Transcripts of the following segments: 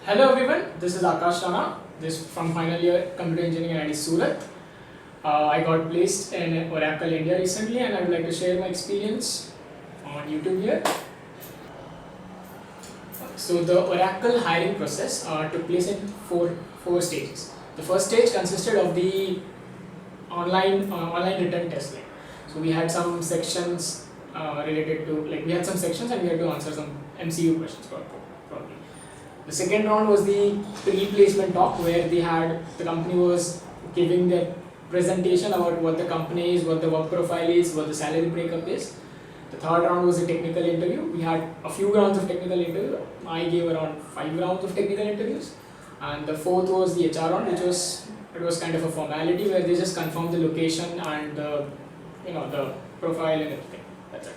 Hello everyone, this is Akash Rana. This from final year computer engineering at IIT Surat. I got placed in Oracle India recently, and I would like to share my experience on YouTube here. So the Oracle hiring process took place in four stages. The first stage consisted of the online written testing. So we had some sections related to, like, we had some sections and we had to answer some MCU questions probably. The second round was the pre-placement talk, where the company was giving their presentation about what the company is, what the work profile is, what the salary breakup is. The third round was a technical interview. We had a few rounds of technical interview. I gave around 5 rounds of technical interviews, and the fourth was the HR round, it was kind of a formality where they just confirmed the location and the profile and everything. That's it.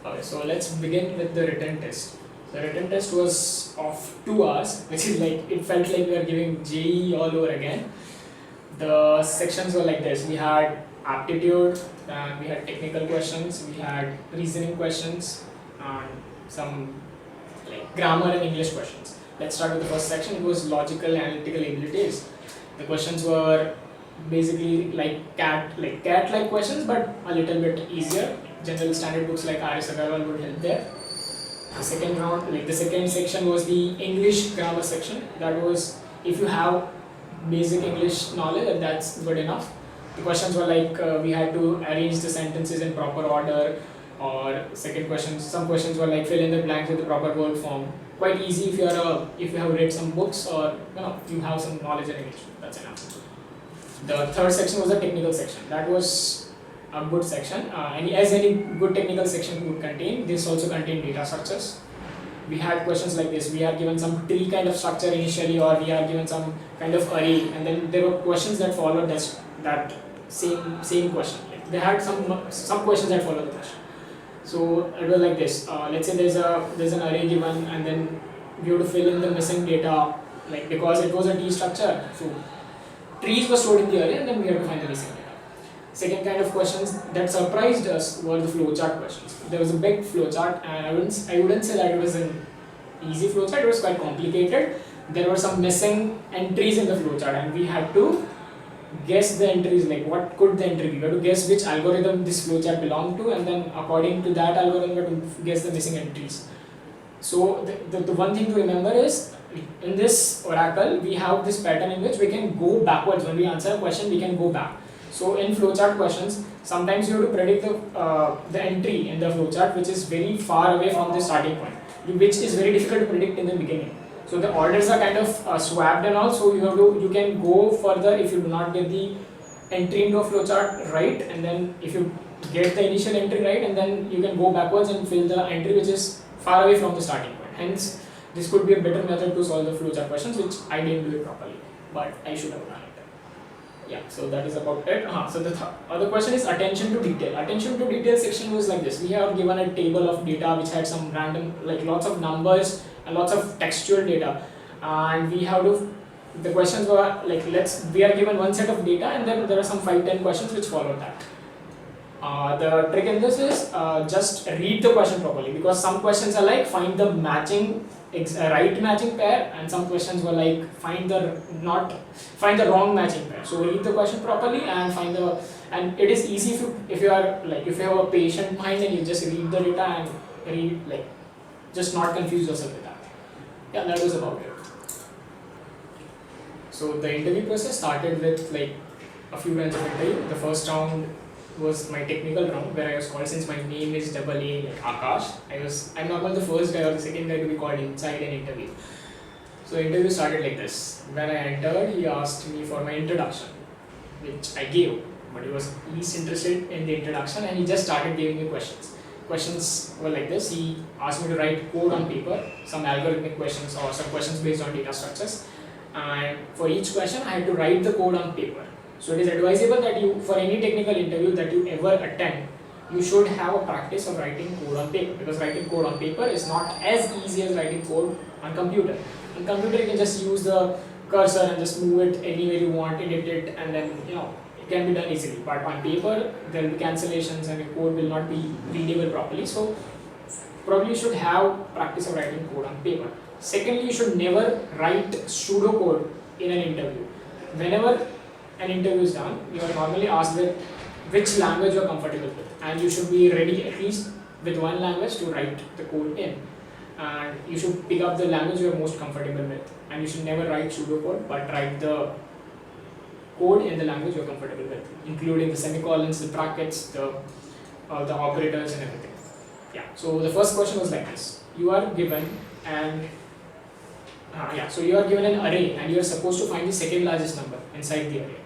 Okay, so let's begin with the written test. The written test was of 2 hours, which is like, it felt like we were giving JEE all over again. The sections were like this. We had aptitude, and we had technical questions, we had reasoning questions, and some like grammar and English questions. Let's start with the first section. It was logical analytical abilities. The questions were basically like cat-like questions, but a little bit easier. General standard books like R.S. Agarwal would help there. The second section was the English grammar section. That was, if you have basic English knowledge, that's good enough. The questions were like, we had to arrange the sentences in proper order, or some questions were like fill in the blanks with the proper word form. Quite easy if you have read some books, or you have some knowledge in English. That's enough. The third section was the technical section. That was a good section, as any good technical section would contain. This also contained data structures. We had questions like this. We are given some tree kind of structure initially, or we are given some kind of array, and then there were questions that followed that same question. Like, they had some questions that followed the question. So it was like this. Let's say there's an array given, and then we have to fill in the missing data, like, because it was a tree structure. So trees were stored in the array, and then we had to find the missing data. Second kind of questions that surprised us were the flowchart questions. There was a big flowchart, and I wouldn't say that it was an easy flowchart. It was quite complicated. There were some missing entries in the flowchart, and we had to guess the entries. Like, what could the entry be? We had to guess which algorithm this flowchart belonged to, and then according to that algorithm, we had to guess the missing entries. So the one thing to remember is, in this Oracle, we have this pattern in which we can go backwards. When we answer a question, we can go back. So in flowchart questions, sometimes you have to predict the entry in the flowchart which is very far away from the starting point, which is very difficult to predict in the beginning. So the orders are kind of swapped and all. So you can go further if you do not get the entry into a flowchart right, and then if you get the initial entry right, and then you can go backwards and fill the entry which is far away from the starting point. Hence, this could be a better method to solve the flowchart questions, which I didn't do it properly, but I should have done it. Yeah, so that is about it. So the other question is attention to detail. Attention to detail section was like this. We are given a table of data which had some random, like, lots of numbers and lots of textual data, and we have to, the questions were like, we are given one set of data, and then there are some 5-10 questions which follow that. The trick in this is just read the question properly, because some questions are like find the right matching pair, and some questions were like find the wrong matching pair. So read the question properly and and it is easy if you have a patient mind and you just read the data and just not confuse yourself with that. Yeah, that was about it. So the interview process started with like a few rounds of interview. The first round was my technical round, where I was called, since my name is AA like Akash. I'm not the first guy or the second guy to be called inside an interview. So the interview started like this. When I entered, he asked me for my introduction, which I gave, but he was least interested in the introduction, and he just started giving me questions. Questions were like this. He asked me to write code on paper, some algorithmic questions or some questions based on data structures, and for each question I had to write the code on paper. So it is advisable that for any technical interview that you ever attend, you should have a practice of writing code on paper, because writing code on paper is not as easy as writing code on computer. On computer, you can just use the cursor and just move it anywhere you want, edit it, and then it can be done easily. But on paper, there will be cancellations and your code will not be readable properly. So probably you should have practice of writing code on paper. Secondly, you should never write pseudocode in an interview. Whenever an interview is done, you are normally asked with which language you are comfortable with, and you should be ready at least with one language to write the code in. And you should pick up the language you are most comfortable with, and you should never write pseudocode, but write the code in the language you are comfortable with, including the semicolons, the brackets, the operators, and everything. Yeah. So the first question was like this: you are given an so you are given an array, and you are supposed to find the second largest number inside the array.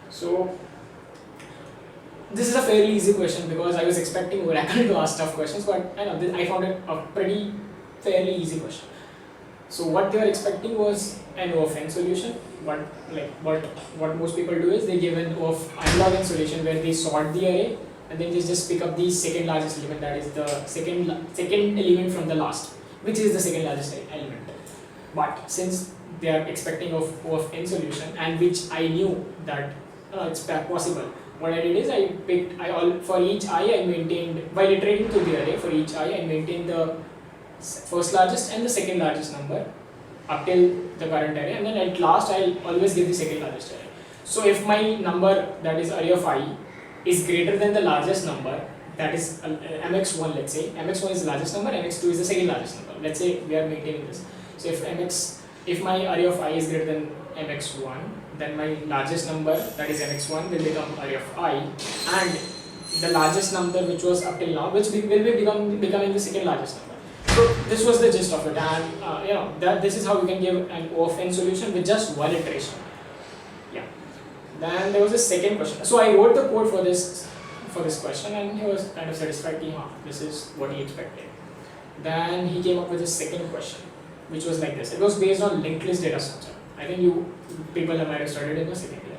So this is a fairly easy question because I was expecting Oracle to ask tough questions, but I found it a pretty fairly easy question. So what they were expecting was an O of n solution. What most people do is they give an O of n log n solution where they sort the array and then they just pick up the second largest element, that is the second element from the last, which is the second largest element. But since they are expecting O of n solution, and which I knew that it's possible, what I did is for each I maintained, while iterating through the array, for each I maintained the first largest and the second largest number up till the current array, and then at last I'll always give the second largest array. So if my number, that is array of I, is greater than the largest number, that is mx1, let's say mx1 is the largest number, mx2 is the second largest number. Let's say we are maintaining this. So if my array of I is greater than mx1, then my largest number, that is mx1, will become array of I, and the largest number which was up till now, which will be becoming the second largest number. So this was the gist of it, and this is how you can give an O of n solution with just one iteration. Yeah. Then there was a second question. So I wrote the code for this question, and he was kind of satisfied. This is what he expected. Then he came up with a second question, which was like this. It was based on linked list data structure. I think people might have studied in the second year.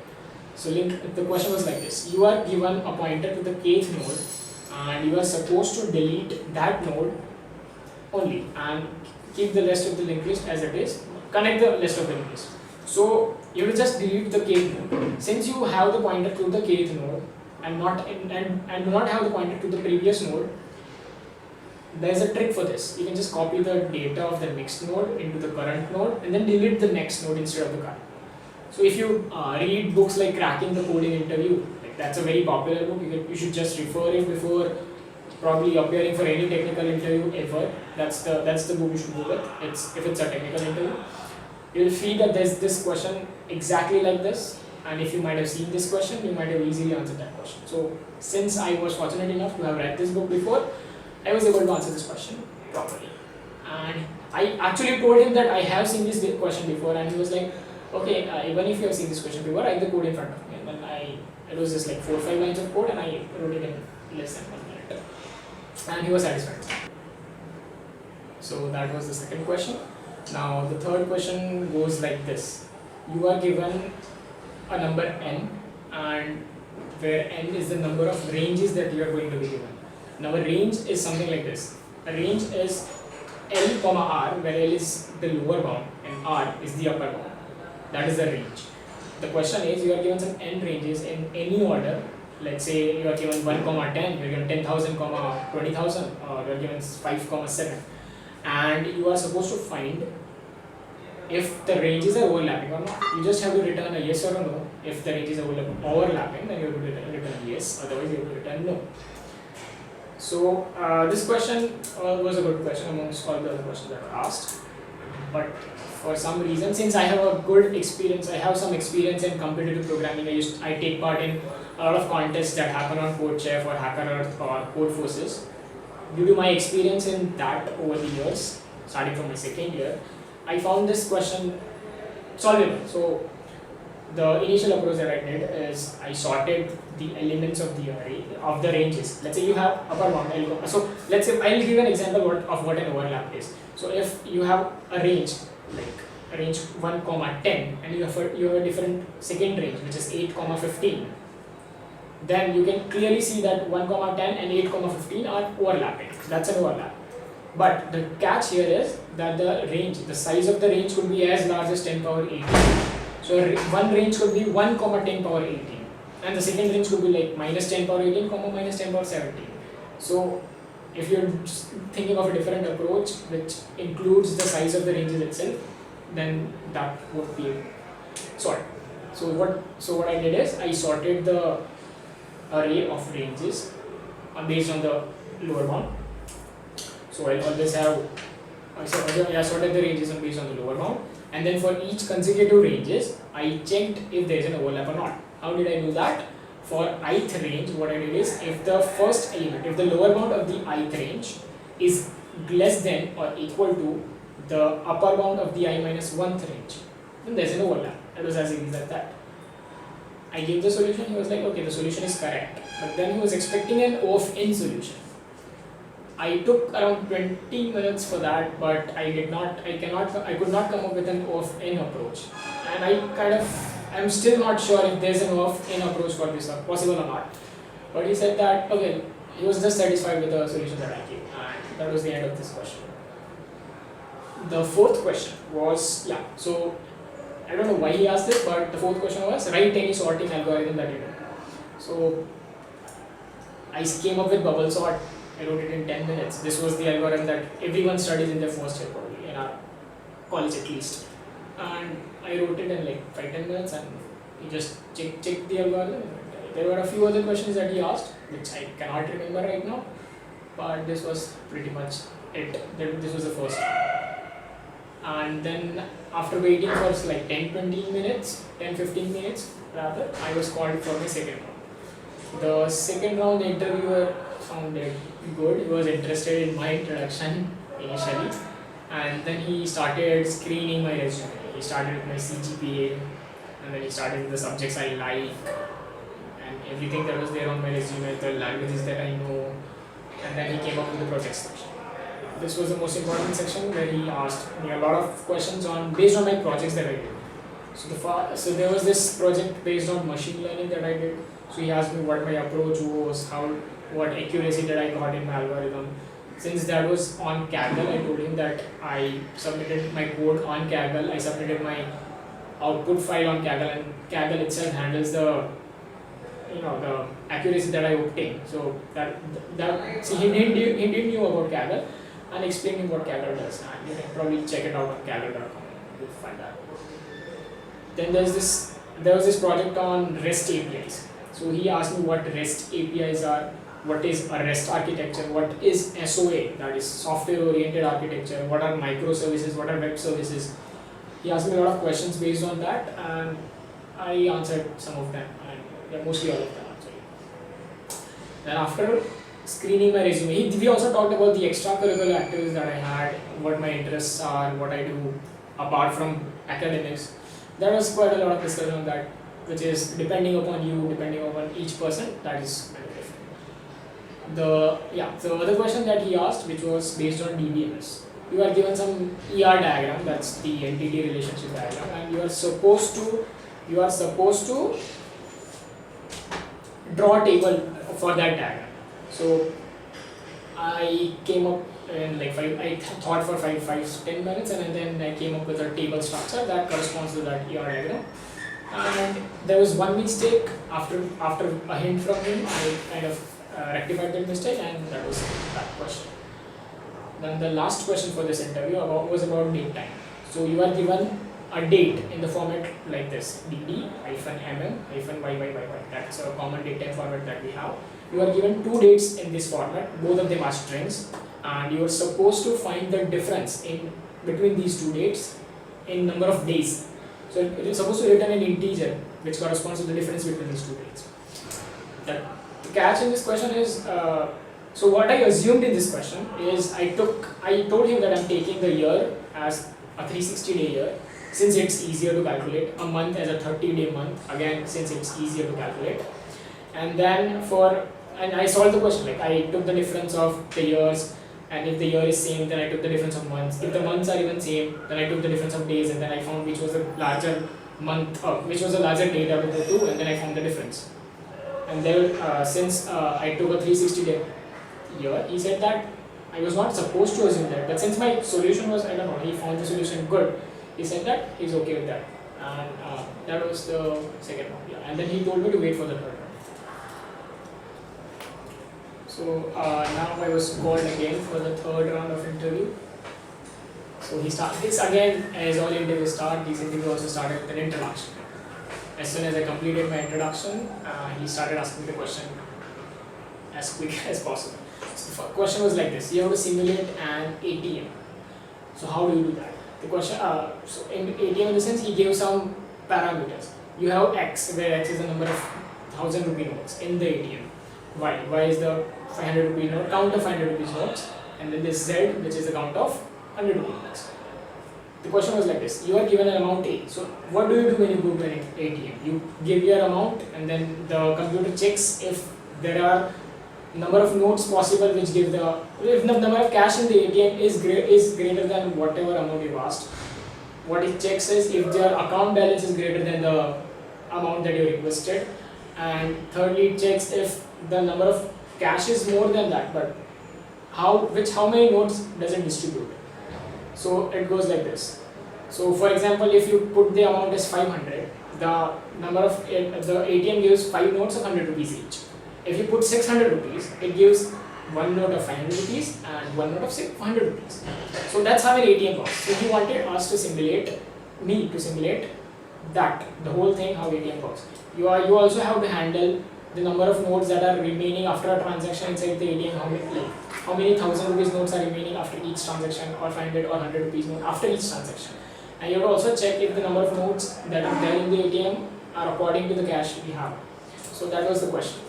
So the question was like this: you are given a pointer to the kth node, and you are supposed to delete that node only and keep the rest of the linked list as it is. Connect the rest of the linked list. So you will just delete the kth node. Since you have the pointer to the kth node and do not have the pointer to the previous node, there is a trick for this. You can just copy the data of the next node into the current node and then delete the next node instead of the current. So if you read books like Cracking the Coding Interview, that's a very popular book. You should just refer it before probably appearing for any technical interview ever. That's the book you should go with. If it's a technical interview, you'll see that there's this question exactly like this, and if you might have seen this question, you might have easily answered that question. So since I was fortunate enough to have read this book before, I was able to answer this question properly. And I actually told him that I have seen this question before, and he was like, okay, even if you have seen this question before, write the code in front of me. And then it was just like 4 or 5 lines of code, and I wrote it in less than 1 minute. And he was satisfied. So that was the second question. Now the third question goes like this: you are given a number n, and where n is the number of ranges that you are going to be given. Now a range is something like this. A range is L comma R, where L is the lower bound and R is the upper bound. That is the range. The question is, you are given some n ranges in any order. Let's say you are given 1 comma 10, you are given 10,000 comma 20,000, or you are given 5 comma 7, and you are supposed to find if the ranges are overlapping or not. You just have to return a yes or a no. If the ranges are overlapping, then you have to return yes, otherwise you have to return no. So this question was a good question amongst all the other questions that were asked, but for some reason, since I have a good experience, I have some experience in competitive programming. I take part in a lot of contests that happen on CodeChef or HackerEarth or Codeforces. Due to my experience in that over the years, starting from my second year, I found this question solvable. So the initial approach that I did is I sorted the elements of the array of the ranges. Let's say you have upper bound. So let's say I'll give an example of what an overlap is. So if you have a range like a range 1 comma 10, and you have a different second range which is 8 comma 15, then you can clearly see that 1 comma 10 and 8 comma 15 are overlapping. That's an overlap. But the catch here is that the size of the range could be as large as 10 power 18. So one range could be 1 comma 10 power 18, and the second range could be like minus 10 power 18 comma minus 10 power 17. So if you're thinking of a different approach which includes the size of the ranges itself, then that would be sorted. So what I did is I sorted the array of ranges based on the lower bound. So I'll always have I sorted the ranges based on the lower bound, and then for each consecutive ranges I checked if there is an overlap or not. How did I do that? For ith range, what I did is, if the first element, if the lower bound of the ith range is less than or equal to the upper bound of the I minus 1th range, then there's an overlap. It was as easy as that. I gave the solution, he was like, okay, the solution is correct. But then he was expecting an O of n solution. I took around 20 minutes for that, but I could not come up with an O of n approach. And I'm still not sure if there's an O of n approach for this possible or not. But he said that, okay, he was just satisfied with the solution that I gave, and that was the end of this question. The fourth question was, so I don't know why he asked this, but the fourth question was, write any sorting algorithm that you know. So I came up with bubble sort. I wrote it in 10 minutes. This was the algorithm that everyone studies in their first year, probably, in our college at least. And I wrote it in like 5-10 minutes, and he just checked the algorithm. There were a few other questions that he asked, which I cannot remember right now, but this was pretty much it. This was the first one. And then after waiting for like 10-15 minutes, rather, I was called for my second round. The second round, the interviewer found it good. He was interested in my introduction initially, and then he started screening my resume. He started with my CGPA, and then he started with the subjects I like, and everything that was there on my resume, the languages that I know, and then he came up with the project section. This was the most important section where he asked me a lot of questions based on my projects that I did. So there was this project based on machine learning that I did. So he asked me what my approach was, what accuracy did I got in my algorithm. Since that was on Kaggle, I told him that I submitted my code on Kaggle. I submitted my output file on Kaggle, and Kaggle itself handles the accuracy that I obtained. So he didn't know about Kaggle, and explained him what Kaggle does, and you can probably check it out on Kaggle.com. You'll find that. Then there was this project on REST APIs. So he asked me what REST APIs are, what is a REST architecture, what is SOA, that is software oriented architecture, what are microservices, what are web services. He asked me a lot of questions based on that, and I answered some of them, and mostly all of them actually. Then after screening my resume, we also talked about the extracurricular activities that I had, what my interests are, what I do apart from academics. There was quite a lot of discussion on that, which is depending upon you, depending upon each person, that is very different. The other question that he asked, which was based on DBMS. You are given some ER diagram, that's the entity relationship diagram, and you are supposed to draw a table for that diagram. So I came up in I thought for 5-10 minutes, and then I came up with a table structure that corresponds to that ER diagram. And there was one mistake. After a hint from him, I kind of rectified that mistake, and that was that question. Then the last question for this interview was about date time. So you are given a date in the format like this: dd-mm-yyyy. That's a common date time format that we have. You are given two dates in this format, both of them are strings, and you are supposed to find the difference in between these two dates in number of days. So it is supposed to return an integer which corresponds to the difference between these two dates. The catch in this question is, so what I assumed in this question is I told him that I'm taking the year as a 360-day year, since it's easier to calculate, a month as a 30-day month, again since it's easier to calculate. And then I solved the question, I took the difference of the years, and if the year is same, then I took the difference of months. If the months are even same, then I took the difference of days, and then I found which was the larger month, which was the larger date out of the two, and then I found the difference. And then since I took a 360-day year, he said that I was not supposed to assume that, but since my solution was, I don't know, he found the solution good, he said that he's okay with that. And that was the second one. Yeah. And then he told me to wait for the third one. So now I was called again for the third round of interview. So he started this again, as all interviews start. This interview also started with an introduction. As soon as I completed my introduction, he started asking the question as quick as possible. So the question was like this: you have to simulate an ATM. So how do you do that? The question, so in ATM in the sense he gave some parameters. You have X, where X is the number of 1,000 rupee notes in the ATM. Y is the 500 rupee note, count of 500 rupees notes, and then this Z, which is the count of 100 rupee notes. The question was like this: you are given an amount A. So what do you do when you go to an ATM? You give your amount, and then the computer checks if there are number of notes possible which give if the number of cash in the ATM is greater than whatever amount you asked. What it checks is if their account balance is greater than the amount that you requested, and thirdly it checks if the number of cash is more than that, but how many notes does it distribute. So it goes like this. So for example, if you put the amount as 500, the number of the ATM gives 5 notes of 100 rupees each. If you put 600 rupees, it gives one note of 500 rupees and one note of 600 rupees. So that's how an ATM works. So he wanted us to simulate that, the whole thing, how ATM works. You also have to handle the number of notes that are remaining after a transaction inside the ATM. How many 1,000 rupees notes are remaining after each transaction, or 500 or 100 rupees note after each transaction. And you have to also check if the number of notes that are there in the ATM are according to the cash we have. So that was the question.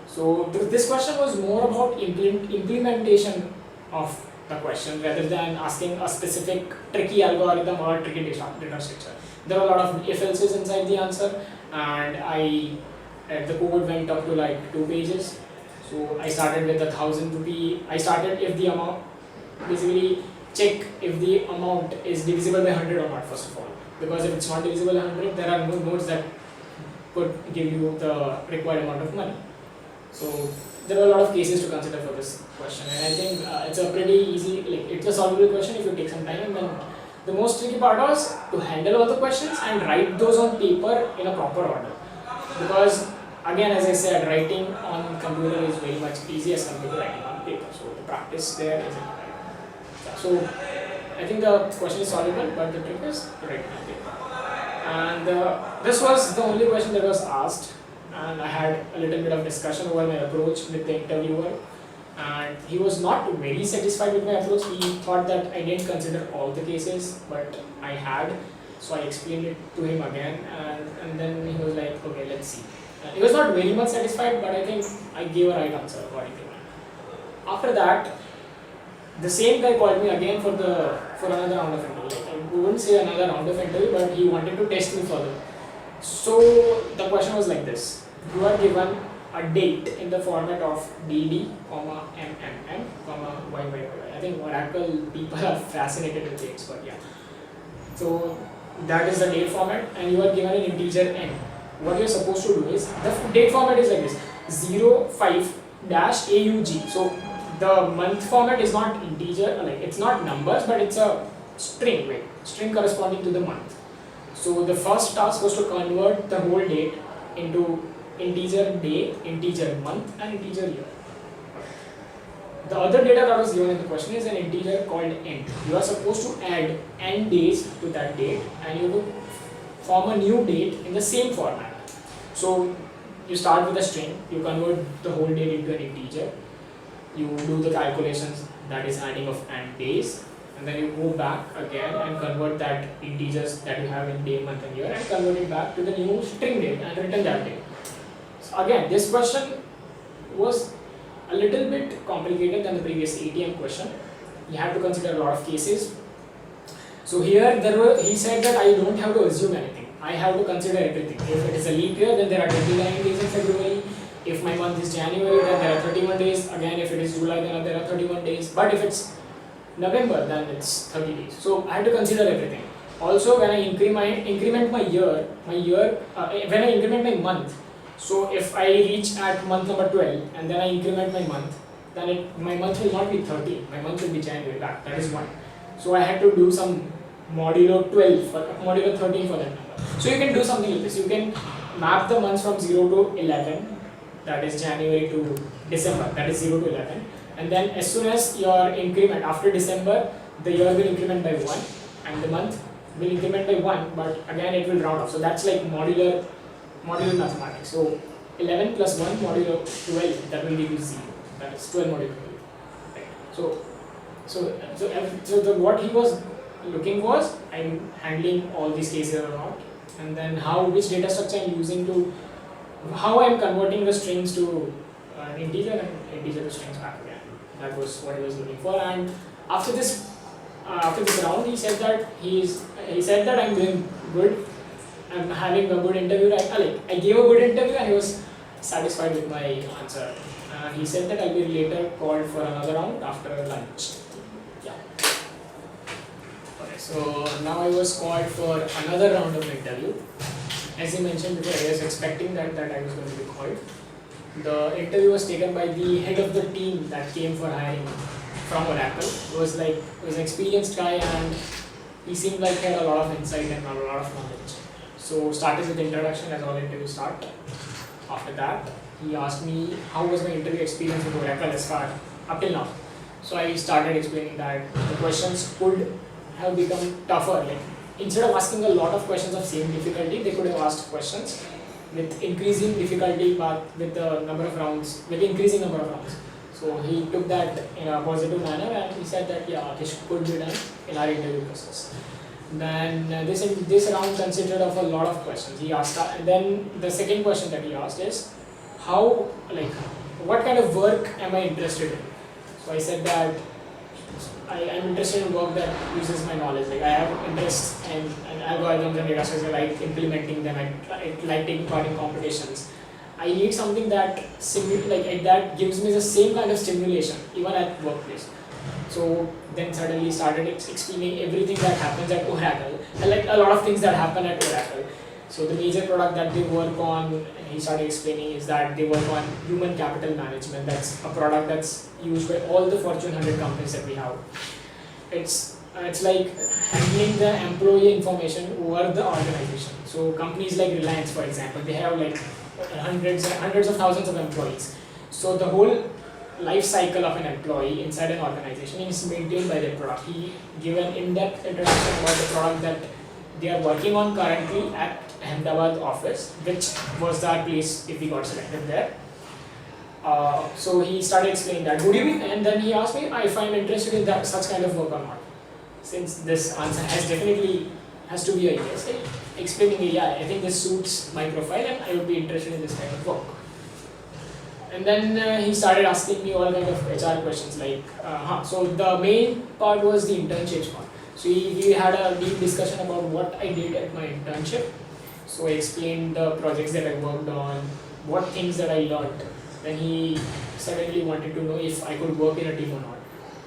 So this question was more about implementation of the question rather than asking a specific tricky algorithm or tricky data structure. There are a lot of if-else's inside the answer, and the code went up to like 2 pages. So I started with 1,000 rupee. I started if the amount, basically check if the amount is divisible by 100 or not first of all. Because if it's not divisible by 100, there are no nodes that could give you the required amount of money. So there are a lot of cases to consider for this question, and I think it's a pretty easy, it's a solvable question if you take some time. And then the most tricky part was to handle all the questions and write those on paper in a proper order. Because again, as I said, writing on computer is very much easier as compared to writing on paper. So the practice there is important. So I think the question is solvable, but the trick is to write it on paper. And this was the only question that was asked. And I had a little bit of discussion over my approach with the interviewer, and he was not very satisfied with my approach. He thought that I didn't consider all the cases, but I had. So I explained it to him again, and then he was like, okay, let's see. He was not very much satisfied, but I think I gave a right answer according to him. After that, the same guy called me again for another round of interview. I wouldn't say another round of interview, but he wanted to test me further. So the question was like this: you are given a date in the format of DD, MMM, YYY. I think Oracle people are fascinated with dates, but yeah. So that is the date format, and you are given an integer n. What you are supposed to do is, the date format is like this: 05-AUG. So the month format is not integer, it's not numbers, but it's a string, string corresponding to the month. So the first task was to convert the whole date into integer day, integer month, and integer year. The other data that was given in the question is an integer called n. You are supposed to add n days to that date, and you have to form a new date in the same format. So you start with a string, you convert the whole date into an integer, you do the calculations, that is adding of n days, and then you go back again and convert that integers that you have in day, month, and year, and convert it back to the new string date and return that date. So again, this question was a little bit complicated than the previous ATM question. You have to consider a lot of cases. So here he said that I don't have to assume anything. I have to consider everything. If it is a leap year, then there are 29 days in February. If my month is January, then there are 31 days. Again, if it is July, then there are 31 days. But if it's November, then it's 30 days. So I have to consider everything. Also, when I increment my year, when I increment my month, so if I reach at month number 12 and then I increment my month, then my month will not be 30, my month will be January, that is one. So I had to do some modulo 13 for that number. So you can do something like this. You can map the months from 0 to 11, that is January to December, that is 0 to 11. And then as soon as your increment, after December, the year will increment by 1 and the month will increment by 1, but again it will round off. So that's like modular mathematics. So 11 plus 1 modulo 12, that will give you 0. That is 12 modulo 12. Right. So what he was looking was, I'm handling all these cases or not, and then which data structure I'm using to, how I'm converting the strings to an integer and integer to strings back again. That was what he was looking for. And after this round, he said that I'm doing good. I'm having a good interview. I gave a good interview, and he was satisfied with my answer. He said that I'll be later called for another round after lunch. Yeah. Okay, so now I was called for another round of interview. As I mentioned before, I was expecting that I was going to be called. The interview was taken by the head of the team that came for hiring from Oracle. It was an experienced guy, and he seemed like he had a lot of insight and a lot of knowledge. So started with the introduction, as all interviews start. After that, he asked me how was my interview experience with Oracle as far up till now. So I started explaining that the questions could have become tougher. Like, instead of asking a lot of questions of same difficulty, they could have asked questions with increasing difficulty, but with the number of rounds, with increasing number of rounds. So he took that in a positive manner, and he said that yeah, this could be done in our interview process. Then this round consisted of a lot of questions. He asked, and then the second question that he asked is, what kind of work am I interested in? So I said that I am interested in work that uses my knowledge. Like, I have interest in algorithms and data structures. I like implementing them. I like taking part in competitions. I need something that that gives me the same kind of stimulation even at workplace. So then suddenly started explaining everything that happens at Oracle, and like a lot of things that happen at Oracle. So the major product that they work on, he started explaining, is that they work on human capital management. That's a product that's used by all the Fortune 100 companies that we have. It's like handling the employee information over the organization. So companies like Reliance, for example, they have like hundreds of thousands of employees. So the whole life cycle of an employee inside an organization is maintained by their product. He gave an in-depth introduction about the product that they are working on currently at Ahmedabad office, which was our place if we got selected there. So he started explaining that. And then he asked me if I'm interested in that such kind of work or not. Since this answer has to be a yes, explaining, yeah, I think this suits my profile and I would be interested in this kind of work. And then he started asking me all kind of HR questions like, so the main part was the internships part. So we had a deep discussion about what I did at my internship. So I explained the projects that I worked on, what things that I learned. Then he suddenly wanted to know if I could work in a team or not.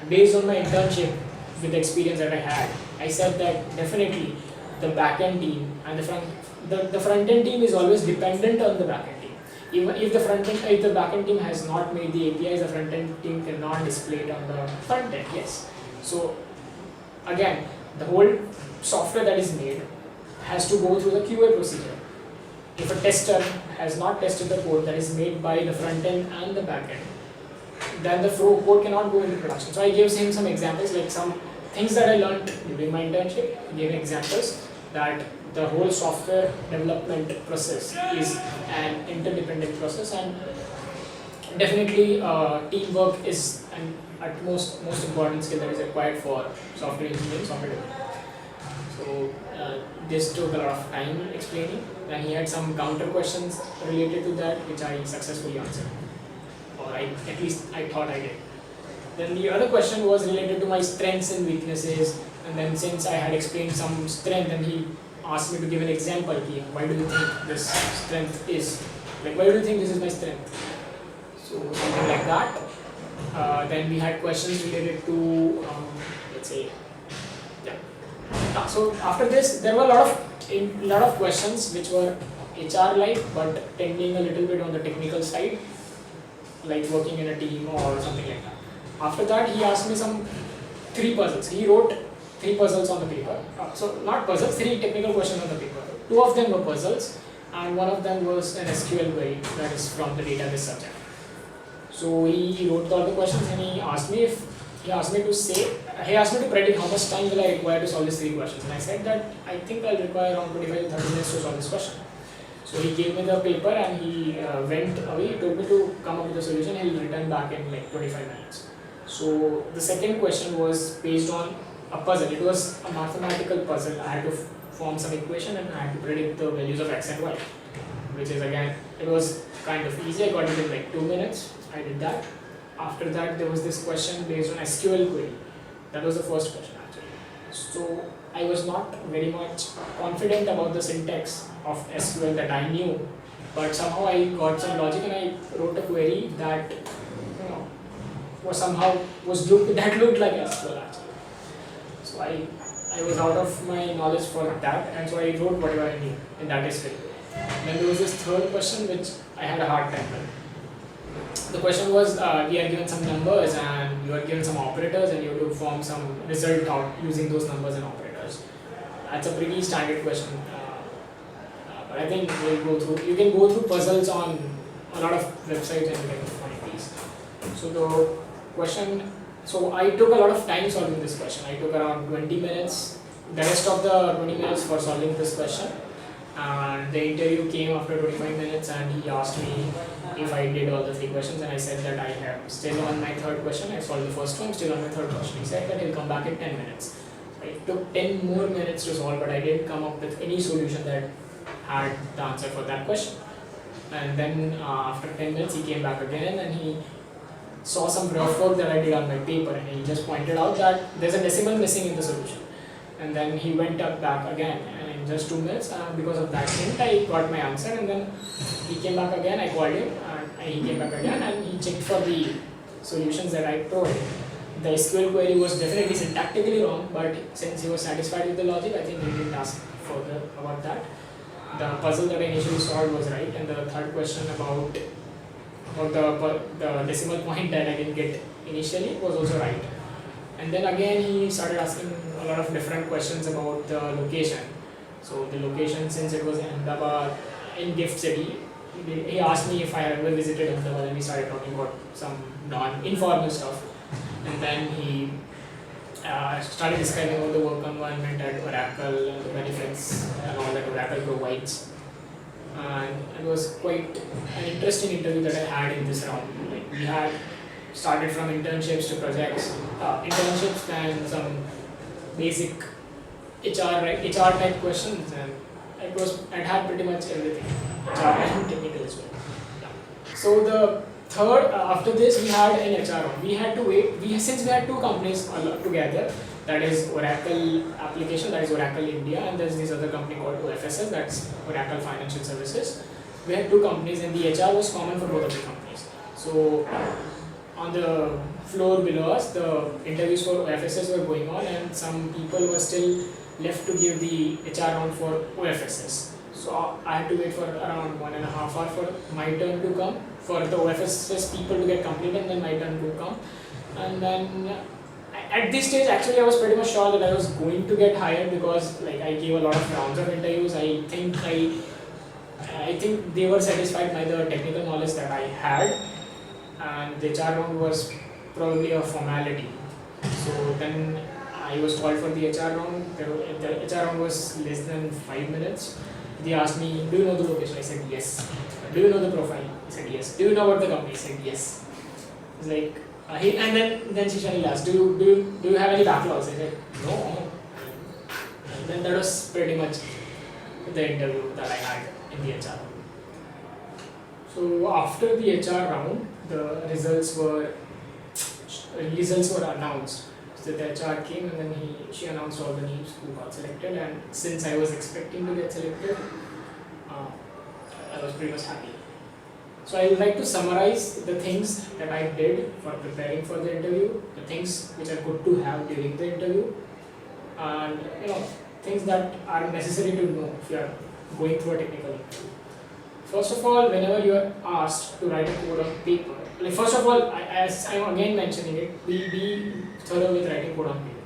And based on my internship, with the experience that I had, I said that definitely the backend team and the front end team is always dependent on the backend team. Even if the backend team has not made the APIs, the front end team cannot display it on the front end. Yes. So again, the whole software that is made has to go through the QA procedure. If a tester has not tested the code that is made by the front end and the back end, then the code cannot go into production. So I gave him some examples, like some things that I learned during my internship. I gave examples that the whole software development process is an interdependent process, and definitely teamwork is an utmost most important skill that is required for software engineering, software development. So this took a lot of time explaining. Then he had some counter questions related to that, which I successfully answered, or at least I thought I did. Then the other question was related to my strengths and weaknesses, and then since I had explained some strength, then he asked me to give an example. Why do you think this strength is, like, why do you think this is my strength? So something like that. Then we had questions related to, let's say, yeah. So after this, there were a lot of questions which were HR-like, but tending a little bit on the technical side, like working in a team or something like that. After that, he asked me some 3 puzzles. He wrote 3 puzzles on the paper. So not puzzles, 3 technical questions on the paper. 2 of them were puzzles, and 1 of them was an SQL query that is from the database subject. So he wrote all the questions and he asked me to predict how much time will I require to solve these 3 questions. And I said that I think I'll require around 25 to 30 minutes to solve this question. So he gave me the paper and he went away. He told me to come up with a solution. He'll return back in like 25 minutes. So the second question was based on a puzzle. It was a mathematical puzzle. I had to form some equation and I had to predict the values of x and y, which is again, it was kind of easy. I got it in like 2 minutes. I did that. After that, there was this question based on SQL query. That was the first question actually. So I was not very much confident about the syntax of SQL that I knew, but somehow I got some logic and I wrote a query that that looked like SQL actually. So I was out of my knowledge for that, and so I wrote whatever I knew in that SQL. Then there was this third question which I had a hard time with. The question was, we are given some numbers and you are given some operators and you have to form some result out using those numbers and operators. That's a pretty standard question, but I think you can go through puzzles on a lot of websites and you can find these. So I took a lot of time solving this question. I took around 20 minutes, the rest of the 20 minutes for solving this question. And the interview came after 25 minutes and he asked me if I did all the 3 questions, and I said that I am still on my third question. I solved the first one, still on my third question. He said that he'll come back in 10 minutes. So it took 10 more minutes to solve, but I didn't come up with any solution that had the answer for that question. And then after 10 minutes he came back again and he saw some rough work that I did on my paper, and he just pointed out that there's a decimal missing in the solution. And then he went up back again, and in just 2 minutes, because of that hint, I got my answer. And then he came back again, I called him, and he came back again, and he checked for the solutions that I provided. The SQL query was definitely syntactically wrong, but since he was satisfied with the logic, I think he didn't ask further about that. The puzzle that I initially solved was right, and the third question about the decimal point that I didn't get initially was also right. And then again he started asking a lot of different questions about the location. So the location, since it was Ahmedabad in Gift City, he asked me if I had ever visited Ahmedabad, and we started talking about some non-informal stuff. And then he started describing about the work environment at Oracle and the benefits and all that Oracle provides. And it was quite an interesting interview that I had in this round. Like, we had started from internships to projects, internships and some basic HR type questions, and it had pretty much everything, HR and technical as well. Yeah. So the third, after this we had an HR round. We had to wait, since we had 2 companies together, that is Oracle application, that is Oracle India, and there's this other company called OFSS, that's Oracle Financial Services. We had 2 companies and the HR was common for both of the companies. So on the floor below us, the interviews for OFSS were going on, and some people were still left to give the HR round for OFSS. So I had to wait for around 1.5 hours for my turn to come, for the OFSS people to get completed, and then my turn to come. And then at this stage, actually, I was pretty much sure that I was going to get hired, because like I gave a lot of rounds of interviews. I think they were satisfied by the technical knowledge that I had, and the HR round was probably a formality. So then I was called for the HR round. The HR round was less than 5 minutes. They asked me, do you know the location? I said yes. Do you know the profile? I said yes. Do you know about the company? I said yes. It's like, and then Shishani asked, do you have any backlogs? I said no. And then that was pretty much the interview that I had in the HR round. So after the HR round, the results were announced. So the HR came, and then she announced all the names who got selected, and since I was expecting to get selected, I was pretty much happy. So I would like to summarize the things that I did for preparing for the interview, the things which are good to have during the interview, and things that are necessary to know if you are going through a technical interview. First of all, whenever you are asked to write a code on paper, first of all, as I am again mentioning it, be thorough with writing code on paper.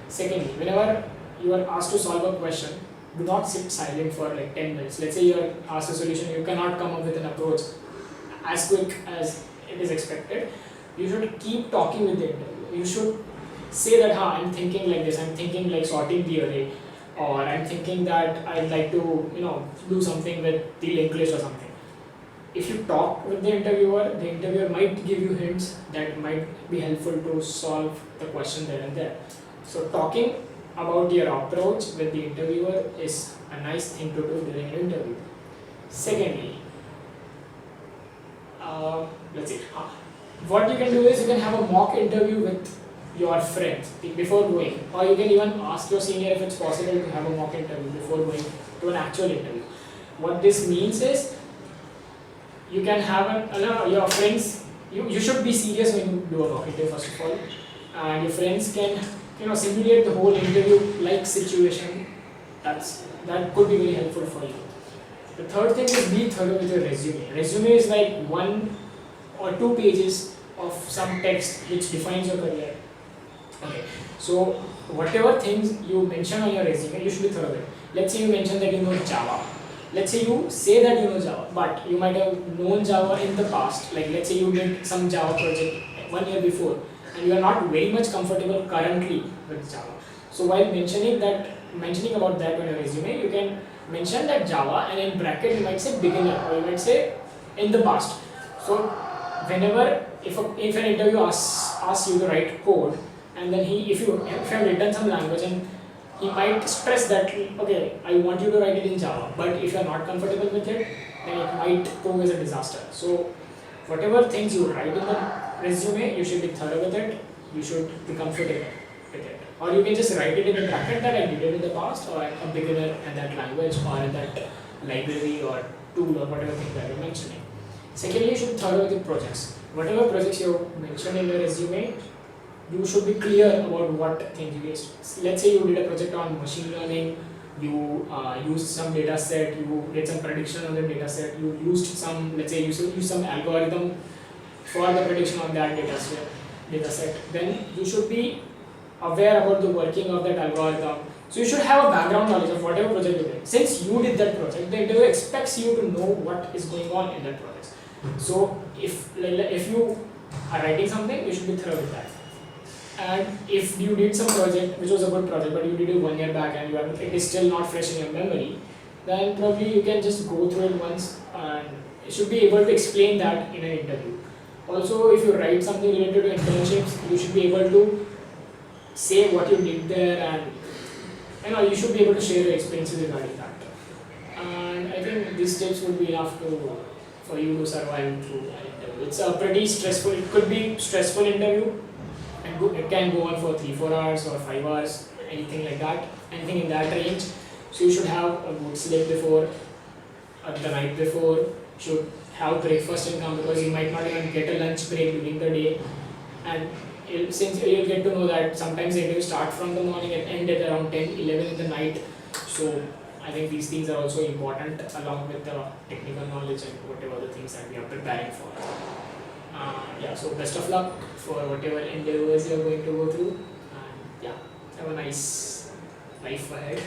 Secondly, whenever you are asked to solve a question, do not sit silent for like 10 minutes. Let's say you are asked a solution, you cannot come up with an approach as quick as it is expected, you should keep talking with the interviewer. You should say that, I'm thinking like this, I'm thinking like sorting the array, or I'm thinking that I'd like to, do something with the linked list or something. If you talk with the interviewer might give you hints that might be helpful to solve the question there and there. So talking about your approach with the interviewer is a nice thing to do during an interview. Secondly, let's see, what you can do is you can have a mock interview with your friends before going, or you can even ask your senior if it's possible to have a mock interview before going to an actual interview. What this means is you can have your friends, you should be serious when you do a mock interview first of all, and your friends can simulate the whole interview like situation. That could be very helpful for you. The third thing is be thorough with your resume. Resume is like 1 or 2 pages of some text which defines your career. Okay, so whatever things you mention on your resume, you should be thorough with. Let's say you mention that you know Java. Let's say you say that you know Java, but you might have known Java in the past. Like let's say you did some Java project 1 year before, and you are not very much comfortable currently with Java. So while mentioning about that on your resume, you can mention that Java, and in bracket you might say beginner, or you might say in the past. So whenever if an interview asks you to write code, and then if you have written some language, and he might stress that, okay, I want you to write it in Java, but if you are not comfortable with it, then it might prove as a disaster. So whatever things you write in the resume, you should be thorough with it, you should be comfortable with it. Or you can just write it in the bracket that I did it in the past, or a beginner in that language, or in that library or tool, or whatever thing that you're mentioning. Secondly, you should be thorough with your projects. Whatever projects you mentioned in your resume, you should be clear about what things you used. Let's say you did a project on machine learning, you used some data set, you did some prediction on the data set, you used some, let's say you used some algorithm for the prediction on that data set, then you should be aware about the working of that algorithm. So you should have a background knowledge of whatever project you did. Since you did that project, the interviewer expects you to know what is going on in that project. So if you are writing something, you should be thorough with that. And if you did some project which was a good project, but you did it 1 year back and it is still not fresh in your memory, then probably you can just go through it once and you should be able to explain that in an interview. Also, if you write something related to internships, you should be able to say what you did there, and you should be able to share your experiences regarding that. And I think these tips would be enough for you to survive through an interview. It's a pretty stressful, it could be stressful interview, and it can go on for 3-4 hours or 5 hours, anything like that, anything in that range. So you should have a good sleep before, the night before, you should have breakfast income, because you might not even get a lunch break during the day. And since you'll get to know that sometimes the interviews start from the morning and end at around 10-11 in the night, so I think these things are also important along with the technical knowledge and whatever the things that we are preparing for. So best of luck for whatever endeavors you are going to go through, and have a nice life ahead.